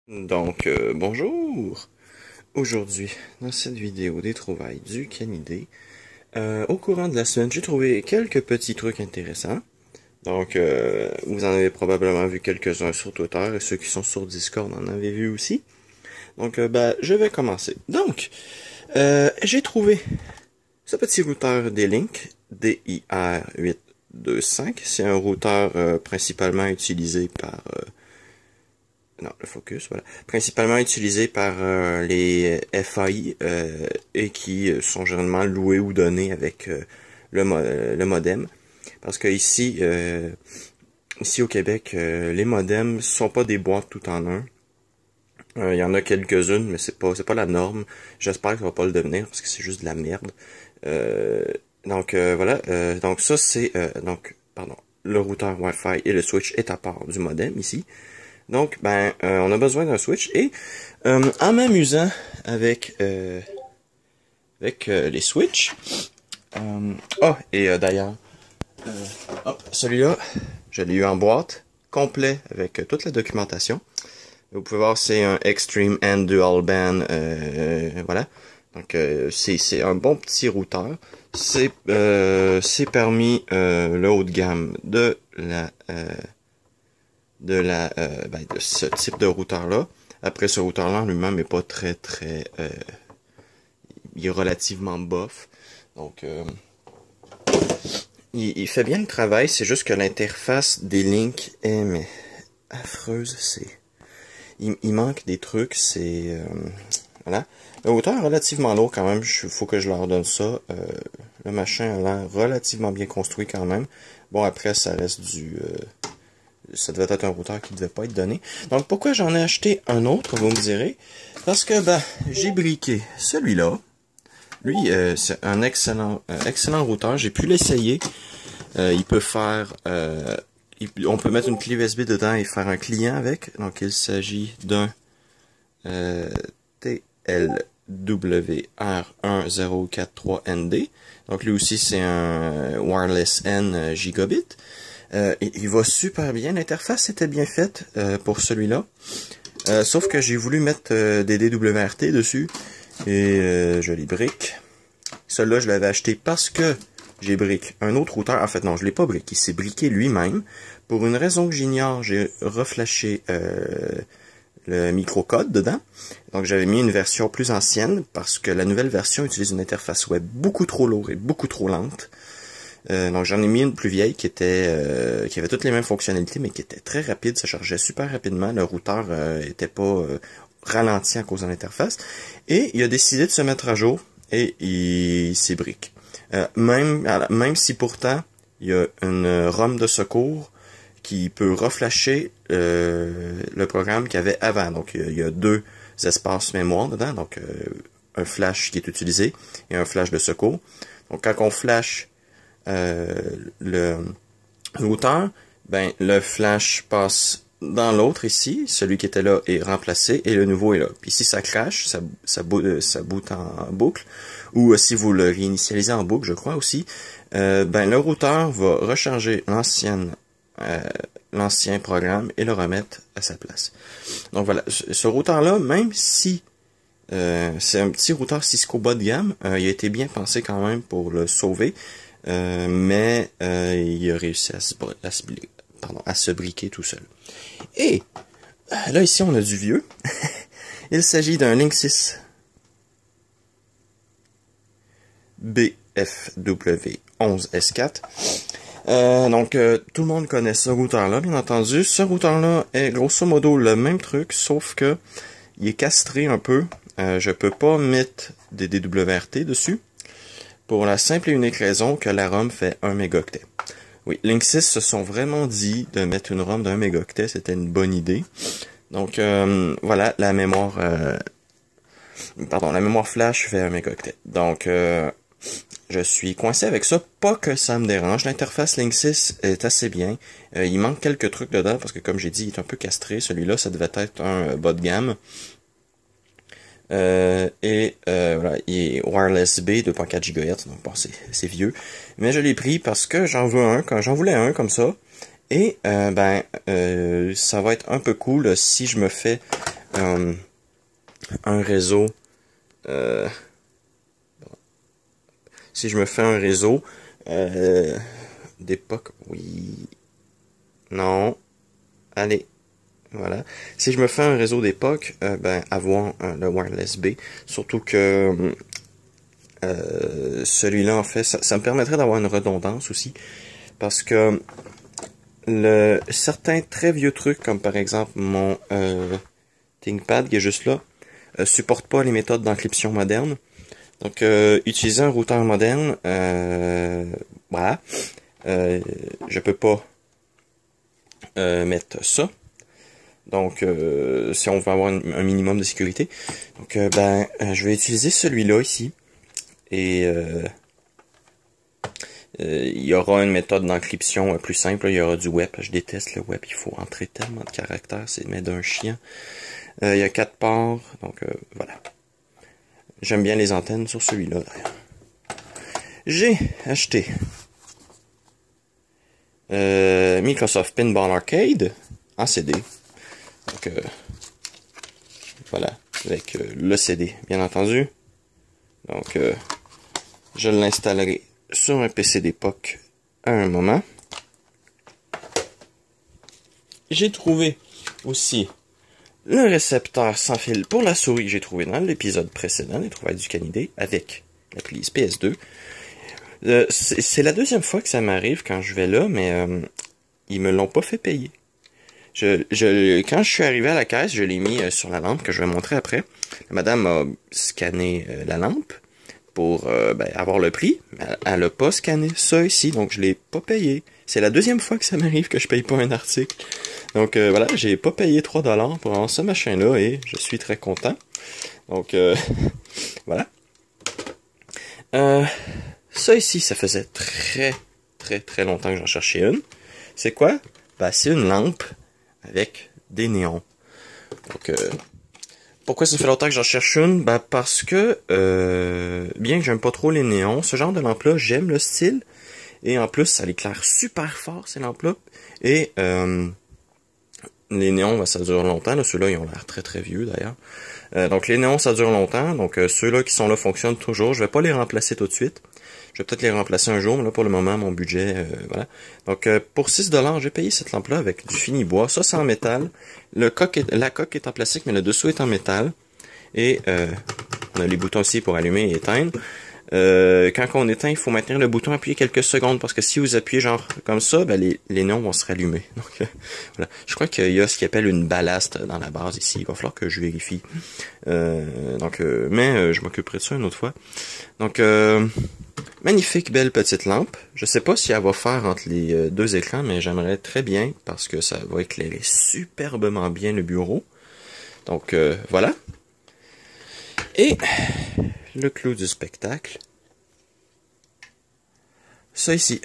Bonjour! Aujourd'hui, dans cette vidéo des trouvailles du Canidé, au courant de la semaine, j'ai trouvé quelques petits trucs intéressants. Vous en avez probablement vu quelques-uns sur Twitter, et ceux qui sont sur Discord en avez vu aussi. Je vais commencer. J'ai trouvé ce petit routeur D-Link, DIR825. C'est un routeur principalement utilisé par... le focus, voilà. Principalement utilisé par les FAI et qui sont généralement loués ou donnés avec le modem. Parce que ici au Québec, les modems sont pas des boîtes tout en un. Il y en a quelques-unes, mais c'est pas la norme. J'espère que ça va pas le devenir parce que c'est juste de la merde. Donc ça c'est le routeur Wi-Fi et le switch est à part du modem ici. On a besoin d'un switch et en m'amusant avec les switches. D'ailleurs, celui-là, je l'ai eu en boîte, complet avec toute la documentation. Vous pouvez voir, c'est un Extreme and Dual Band, voilà. C'est un bon petit routeur. C'est parmi le haut de gamme de ce type de routeur-là. Après, ce routeur-là en lui-même n'est pas très, il est relativement bof. Il fait bien le travail, c'est juste que l'interface des links est affreuse. Il manque des trucs, voilà. Le routeur est relativement lourd quand même, faut que je leur donne ça. Le machin a l'air relativement bien construit quand même. Bon, après, ça reste ça devait être un routeur qui ne devait pas être donné. Donc, pourquoi j'en ai acheté un autre, vous me direz? Parce que, j'ai briqué celui-là. Lui, c'est un excellent routeur. J'ai pu l'essayer. Il peut faire... on peut mettre une clé USB dedans et faire un client avec. Donc, il s'agit d'un TLWR1043ND. Donc, lui aussi, c'est un wireless N gigabit. Il va super bien. L'interface était bien faite pour celui-là. Sauf que j'ai voulu mettre des DWRT dessus. Et je les brique. Celui-là, je l'avais acheté parce que j'ai briqué un autre routeur. En fait, non, je l'ai pas briqué. Il s'est briqué lui-même. Pour une raison que j'ignore, j'ai reflashé le microcode dedans. Donc, j'avais mis une version plus ancienne parce que la nouvelle version utilise une interface web beaucoup trop lourde et beaucoup trop lente. Donc j'en ai mis une plus vieille qui avait toutes les mêmes fonctionnalités mais qui était très rapide, ça chargeait super rapidement, le routeur était pas ralenti à cause de l'interface et il a décidé de se mettre à jour et il s'ébrique. Même si pourtant il y a une ROM de secours qui peut reflasher le programme qu'il y avait avant. Donc il y a deux espaces mémoire dedans, donc un flash qui est utilisé et un flash de secours. Donc quand on flash le routeur, le flash passe dans l'autre ici, celui qui était là est remplacé et le nouveau est là. Puis si ça crash, ça boot en boucle, ou si vous le réinitialisez en boucle, je crois aussi, le routeur va recharger l'ancien programme et le remettre à sa place. Donc voilà, ce routeur-là, même si c'est un petit routeur Cisco bas de gamme, il a été bien pensé quand même pour le sauver. Mais il a réussi à se briquer tout seul. Et là ici on a du vieux. Il s'agit d'un Linksys BFW11S4. Tout le monde connaît ce routeur-là, bien entendu. Ce routeur-là est grosso modo le même truc, sauf que il est castré un peu. Je peux pas mettre des DWRT dessus. Pour la simple et unique raison que la ROM fait 1 mégaoctet. Oui, Linksys se sont vraiment dit de mettre une ROM d'1 mégaoctet, c'était une bonne idée. Donc voilà, la mémoire flash fait 1 mégaoctet. Donc je suis coincé avec ça, pas que ça me dérange. L'interface Linksys est assez bien. Il manque quelques trucs dedans parce que comme j'ai dit, il est un peu castré. Celui-là, ça devait être un bas de gamme. Voilà, il est wireless B 2.4 GHz, donc bon, c'est vieux. Mais je l'ai pris parce que j'en voulais un comme ça. Et ça va être un peu cool si je me fais un réseau, si je me fais un réseau d'époque, oui, non, allez, voilà. Si je me fais un réseau d'époque, ben avoir le wireless B, surtout que celui-là en fait, ça me permettrait d'avoir une redondance aussi, parce que certains très vieux trucs, comme par exemple mon ThinkPad qui est juste là, supporte pas les méthodes d'encryption modernes. Donc, utiliser un routeur moderne, voilà, je peux pas mettre ça. Donc, si on veut avoir un minimum de sécurité, donc je vais utiliser celui-là ici. Et il y aura une méthode d'encryption plus simple. Il y aura du web. Je déteste le web. Il faut entrer tellement de caractères. C'est mais d'un chien. Il y a 4 ports. Donc, voilà. J'aime bien les antennes sur celui-là, d'ailleurs. J'ai acheté Microsoft Pinball Arcade en CD. Donc, voilà. Avec le CD, bien entendu. Donc, je l'installerai sur un PC d'époque à un moment. J'ai trouvé aussi le récepteur sans fil pour la souris que j'ai trouvé dans l'épisode précédent, les trouvailles du Canidé, avec la prise PS2. C'est la deuxième fois que ça m'arrive quand je vais là, mais ils me l'ont pas fait payer. Quand je suis arrivé à la caisse, je l'ai mis sur la lampe que je vais montrer après. La madame a scanné la lampe pour avoir le prix. Elle a pas scanné ça ici, donc je l'ai pas payé. C'est la deuxième fois que ça m'arrive que je paye pas un article. Donc voilà, j'ai pas payé 3$ pour avoir ce machin-là et je suis très content. Donc voilà. Ça ici, ça faisait très longtemps que j'en cherchais une. C'est quoi? Ben, c'est une lampe avec des néons. Donc pourquoi ça fait longtemps que j'en cherche une? Ben parce que bien que j'aime pas trop les néons, ce genre de lampe-là, j'aime le style. Et en plus, ça l'éclaire super fort, ces lampes-là. Et les néons, ben, ça dure longtemps. Ceux-là, ils ont l'air très vieux d'ailleurs. Donc les néons, ça dure longtemps. Donc ceux-là qui sont là fonctionnent toujours. Je vais pas les remplacer tout de suite. Je vais peut-être les remplacer un jour, mais là pour le moment, mon budget, voilà. Donc pour 6$, j'ai payé cette lampe-là avec du fini bois. Ça, c'est en métal. La coque est en plastique, mais le dessous est en métal. Et on a les boutons aussi pour allumer et éteindre. Quand on éteint, il faut maintenir le bouton appuyé quelques secondes, parce que si vous appuyez genre comme ça, ben les néons vont se rallumer. Donc voilà. Je crois qu'il y a ce qu'il appelle une ballaste dans la base ici. Il va falloir que je vérifie. Mais je m'occuperai de ça une autre fois. Donc magnifique, belle petite lampe. Je sais pas si elle va faire entre les deux écrans, mais j'aimerais très bien, parce que ça va éclairer superbement bien le bureau. Donc voilà. Et le clou du spectacle. Ça ici.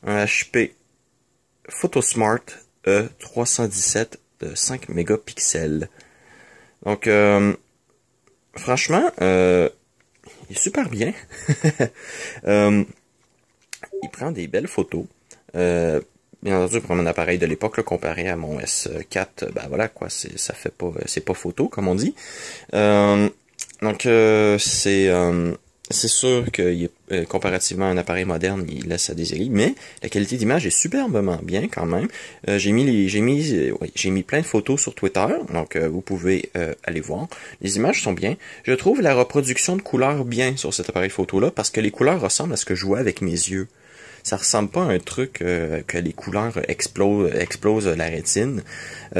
Un HP Photosmart E317 de 5 mégapixels. Donc, franchement, il est super bien. Il prend des belles photos. Bien entendu, pour un appareil de l'époque, comparé à mon S4, ben voilà quoi, c'est pas photo, comme on dit. Donc c'est sûr que comparativement à un appareil moderne, il laisse à désirer, mais la qualité d'image est superbement bien quand même. J'ai mis plein de photos sur Twitter, donc vous pouvez aller voir. Les images sont bien. Je trouve la reproduction de couleurs bien sur cet appareil photo-là, parce que les couleurs ressemblent à ce que je vois avec mes yeux. Ça ressemble pas à un truc que les couleurs explosent la rétine.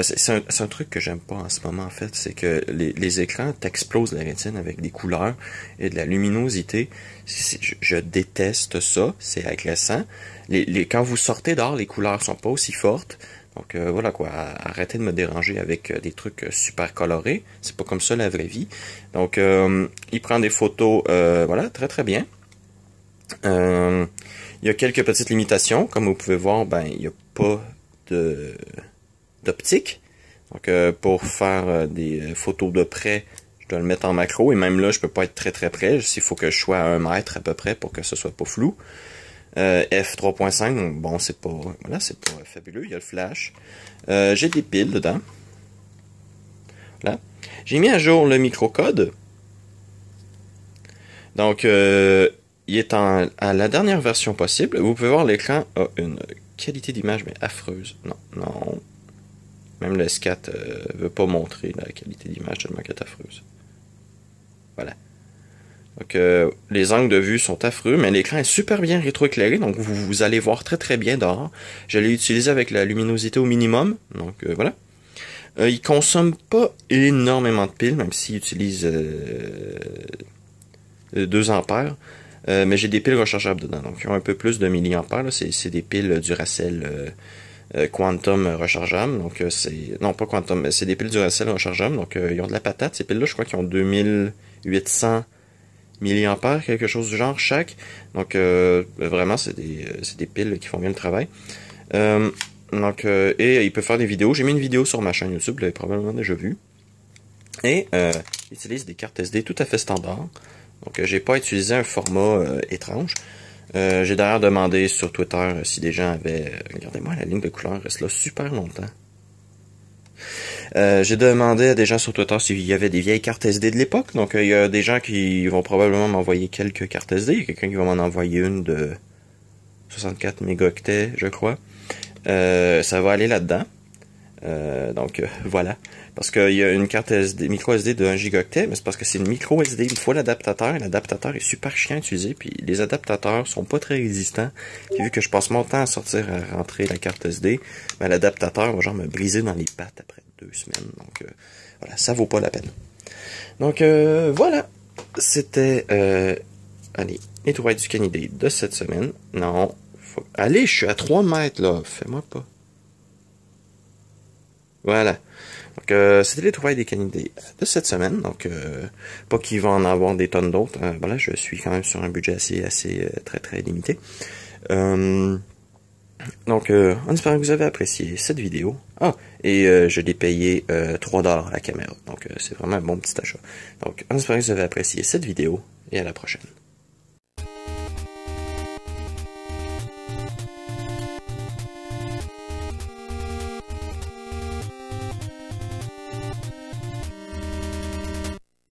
C'est un truc que j'aime pas en ce moment, en fait. C'est que les écrans t'explosent la rétine avec des couleurs et de la luminosité. Je déteste ça. C'est agressant. Quand vous sortez dehors, les couleurs sont pas aussi fortes. Donc voilà quoi, arrêtez de me déranger avec des trucs super colorés. C'est pas comme ça la vraie vie. Donc il prend des photos, voilà, très bien. Il y a quelques petites limitations. Comme vous pouvez voir, ben il n'y a pas d'optique. Donc pour faire des photos de près, je dois le mettre en macro. Et même là, je peux pas être très près. Il faut que je sois à 1 mètre à peu près pour que ce soit pas flou. F3.5, bon, c'est pas fabuleux. Il y a le flash. J'ai des piles dedans. J'ai mis à jour le microcode. Donc, il est à la dernière version possible. Vous pouvez voir l'écran a une qualité d'image, mais affreuse. Non. Même le SCAT veut pas montrer la qualité d'image tellement qu'elle est affreuse. Voilà. Donc, les angles de vue sont affreux, mais l'écran est super bien rétroéclairé, donc vous allez voir très très bien dehors. Je l'ai utilisé avec la luminosité au minimum, donc voilà. Il consomme pas énormément de piles, même s'il utilise 2 ampères. Mais j'ai des piles rechargeables dedans, donc ils ont un peu plus de milliampères. C'est des piles Duracell Quantum rechargeables. Donc non, pas Quantum, mais c'est des piles Duracell rechargeables. Donc ils ont de la patate. Ces piles-là, je crois qu'ils ont 2800 milliampères, quelque chose du genre chaque. Donc vraiment, c'est des piles qui font bien le travail. Et il peut faire des vidéos. J'ai mis une vidéo sur ma chaîne YouTube, vous l'avez probablement déjà vu. Et il utilise des cartes SD tout à fait standards. Donc j'ai pas utilisé un format étrange. J'ai d'ailleurs demandé sur Twitter si des gens avaient... regardez-moi, la ligne de couleur reste là super longtemps. J'ai demandé à des gens sur Twitter s'il y avait des vieilles cartes SD de l'époque. Donc il y a des gens qui vont probablement m'envoyer quelques cartes SD. Il y a quelqu'un qui va m'en envoyer une de 64 mégaoctets, je crois. Ça va aller là-dedans. Voilà. Parce qu'il y a une carte SD, micro SD de 1 gigaoctet, mais c'est parce que c'est une micro SD. Il faut l'adaptateur, et l'adaptateur est super chiant à utiliser, puis les adaptateurs sont pas très résistants. Puis vu que je passe mon temps à sortir, à rentrer la carte SD, ben, l'adaptateur va genre me briser dans les pattes après 2 semaines. Donc voilà, ça vaut pas la peine. Donc voilà. C'était allez, les trouvailles du Canidé de cette semaine. Non. Allez, je suis à 3 mètres là, fais-moi pas. Voilà. Donc, c'était les trouvailles des canidés de cette semaine. Donc, pas qu'il va en avoir des tonnes d'autres. Voilà, je suis quand même sur un budget assez très très limité. Donc, en espérant que vous avez apprécié cette vidéo. Ah, et je l'ai payé 3$ la caméra. Donc, c'est vraiment un bon petit achat. Donc, en espérant que vous avez apprécié cette vidéo et à la prochaine.